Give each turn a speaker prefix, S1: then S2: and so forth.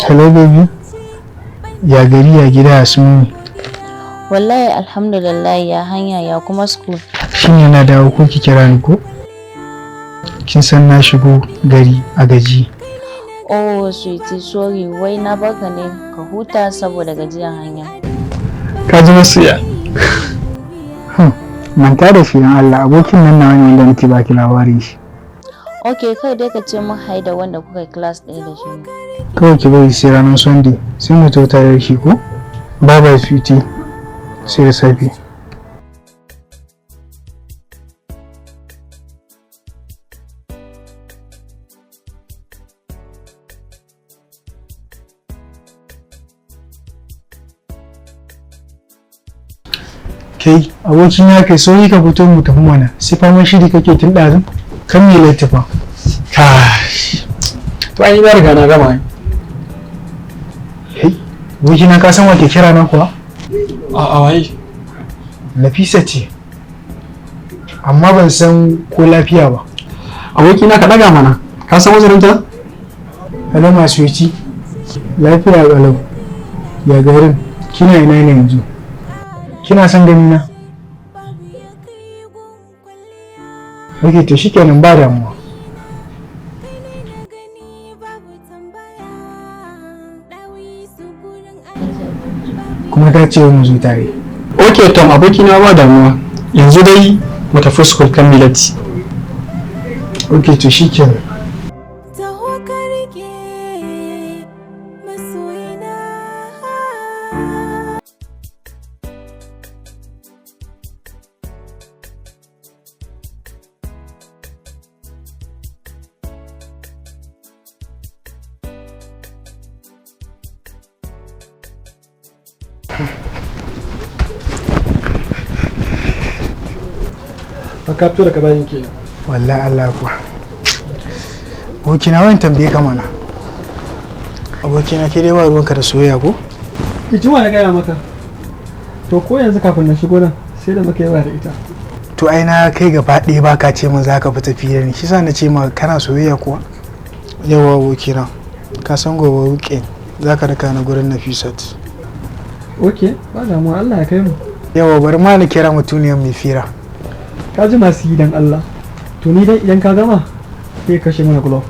S1: Hello baby, ya gari ya gida ya sun.
S2: Wallahi alhamdulillah, ya hanya ya kuma school.
S1: Shin yana dawo ko ki kira ni ko? Kin san na shigo gari a gaji.
S2: Oh sweetie, sorry, wai na baka ne ka huta saboda gajiyan hanya.
S1: Ka ji masoya. Manta da shi dan Allah, abokin nan nawa ne wanda nake baki labarin shi.
S2: Okay, kai dai ka ce mun haida wanda kuka class ɗaya da shi.
S1: Kawai ki bari sai ranar Sunday sai mu zo tare da shi ko? Bye bye sweetie. Sai da safe. Kai abokin ya kai sauri ka fito mu tafi mana sai faman shiri kake tun ɗazun kan me laifi
S3: To ai ba riga na gama.
S1: Hey, abokina ka san wake kira na kuwa?
S3: A wai.
S1: Nafisa ce. Amma ban san ko lafiya ba.
S3: Abokina ka daga mana. Ka san wazirinta?
S1: Hello masu yaci. Lafiya ƙalau. Ya garin. Kina ina ne yanzu? Kina son gani na? Ok, to shikenan ba damuwa. Kuma ta ce mu zo tare.
S3: Ok Tom, abokina ba damuwa. Yanzu dai mu tafi school kan milati.
S1: Ok, to shikenan.
S3: Ka fito daga bayan ke.
S1: Wallahi Allah kuwa. Abokina wani tambaye ka mana. Abokina ke dai ba ruwanka da soyayya ko?
S3: Ijima na gaya maka. To ko yanzu kafin na shigo nan sai da muka yawa da ita.
S1: To ai na kai gaba ɗaya ba ka ce min za ka fita fiye ni. Shi sa na ce ma kana soyayya kuwa? Yawa abokina. Ka san gobe weekend za ka raka na gurin Nafisat.
S3: Ok, ba damuwa, Allah ya kai mu.
S1: Yawa bari ma na kira mutuniyar mai fira.
S3: Ka ji masu yi dan Allah. To ni dai idan ka gama sai kashe mana glove.